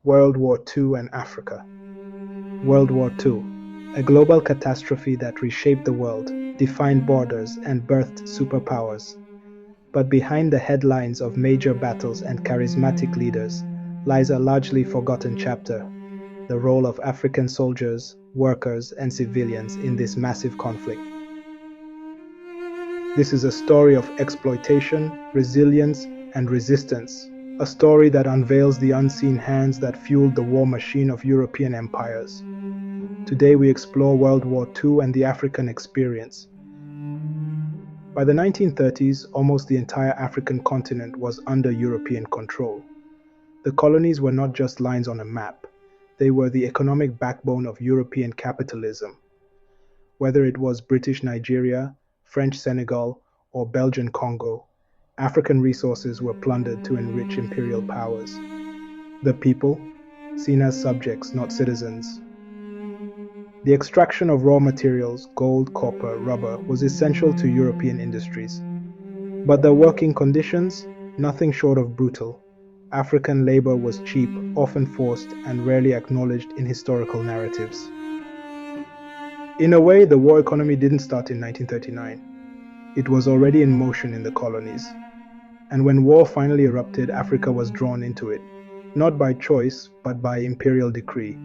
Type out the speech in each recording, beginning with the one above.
World War II and Africa. World War II, a global catastrophe that reshaped the world, defined borders, and birthed superpowers. But behind the headlines of major battles and charismatic leaders lies a largely forgotten chapter: the role of African soldiers, workers, and civilians in this massive conflict. This is a story of exploitation, resilience, and resistance, a story that unveils the unseen hands that fueled the war machine of European empires. Today we explore World War II and the African experience. By the 1930s, almost the entire African continent was under European control. The colonies were not just lines on a map, they were the economic backbone of European capitalism. Whether it was British Nigeria, French Senegal, or Belgian Congo, African resources were plundered to enrich imperial powers. The people, seen as subjects, not citizens. The extraction of raw materials, gold, copper, rubber, was essential to European industries. But the working conditions, nothing short of brutal. African labor was cheap, often forced, and rarely acknowledged in historical narratives. In a way, the war economy didn't start in 1939. It was already in motion in the colonies. And when war finally erupted, Africa was drawn into it, not by choice, but by imperial decree.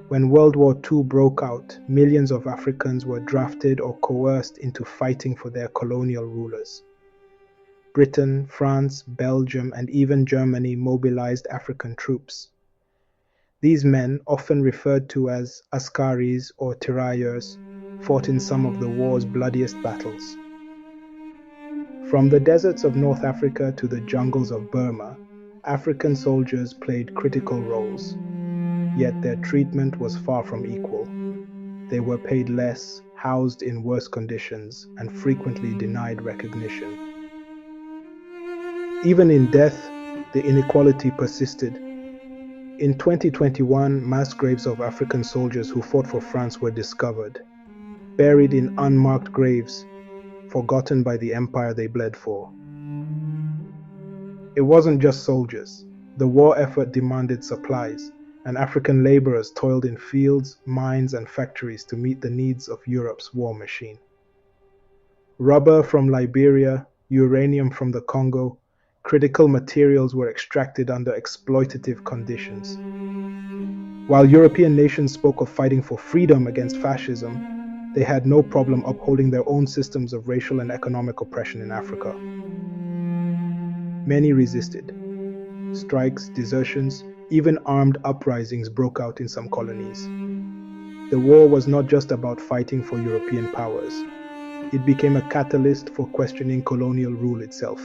When World War II broke out, millions of Africans were drafted or coerced into fighting for their colonial rulers. Britain, France, Belgium, and even Germany mobilized African troops. These men, often referred to as askaris or tirailleurs, fought in some of the war's bloodiest battles. From the deserts of North Africa to the jungles of Burma, African soldiers played critical roles. Yet their treatment was far from equal. They were paid less, housed in worse conditions, and frequently denied recognition. Even in death, the inequality persisted. In 2021, mass graves of African soldiers who fought for France were discovered, buried in unmarked graves, forgotten by the empire they bled for. It wasn't just soldiers. The war effort demanded supplies, and African laborers toiled in fields, mines, and factories to meet the needs of Europe's war machine. Rubber from Liberia, uranium from the Congo, critical materials were extracted under exploitative conditions. While European nations spoke of fighting for freedom against fascism, they had no problem upholding their own systems of racial and economic oppression in Africa. Many resisted. Strikes, desertions, even armed uprisings broke out in some colonies. The war was not just about fighting for European powers. It became a catalyst for questioning colonial rule itself.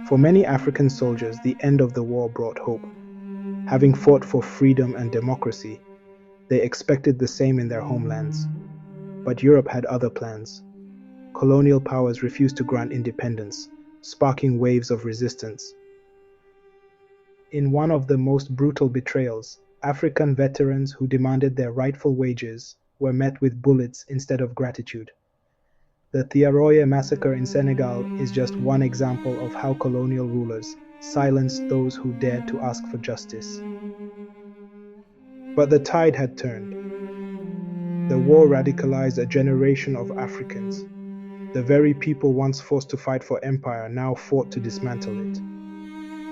For many African soldiers, the end of the war brought hope. Having fought for freedom and democracy, they expected the same in their homelands. But Europe had other plans. Colonial powers refused to grant independence, sparking waves of resistance. In one of the most brutal betrayals, African veterans who demanded their rightful wages were met with bullets instead of gratitude. The Thiaroye massacre in Senegal is just one example of how colonial rulers silenced those who dared to ask for justice. But the tide had turned. The war radicalized a generation of Africans. The very people once forced to fight for empire now fought to dismantle it.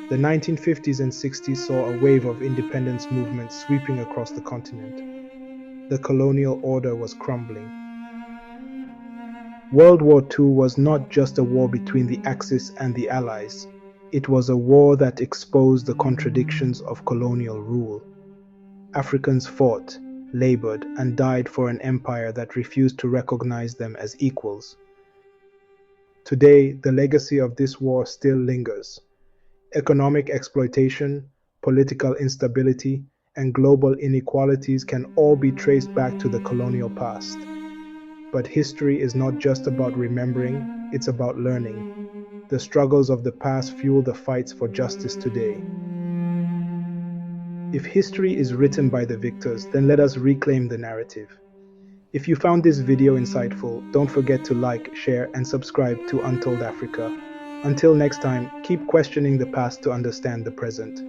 The 1950s and 60s saw a wave of independence movements sweeping across the continent. The colonial order was crumbling. World War II was not just a war between the Axis and the Allies. It was a war that exposed the contradictions of colonial rule. Africans fought, labored, and died for an empire that refused to recognize them as equals. Today, the legacy of this war still lingers. Economic exploitation, political instability, and global inequalities can all be traced back to the colonial past. But history is not just about remembering, it's about learning. The struggles of the past fuel the fights for justice today. If history is written by the victors, then let us reclaim the narrative. If you found this video insightful, don't forget to like, share, and subscribe to Untold Africa. Until next time, keep questioning the past to understand the present.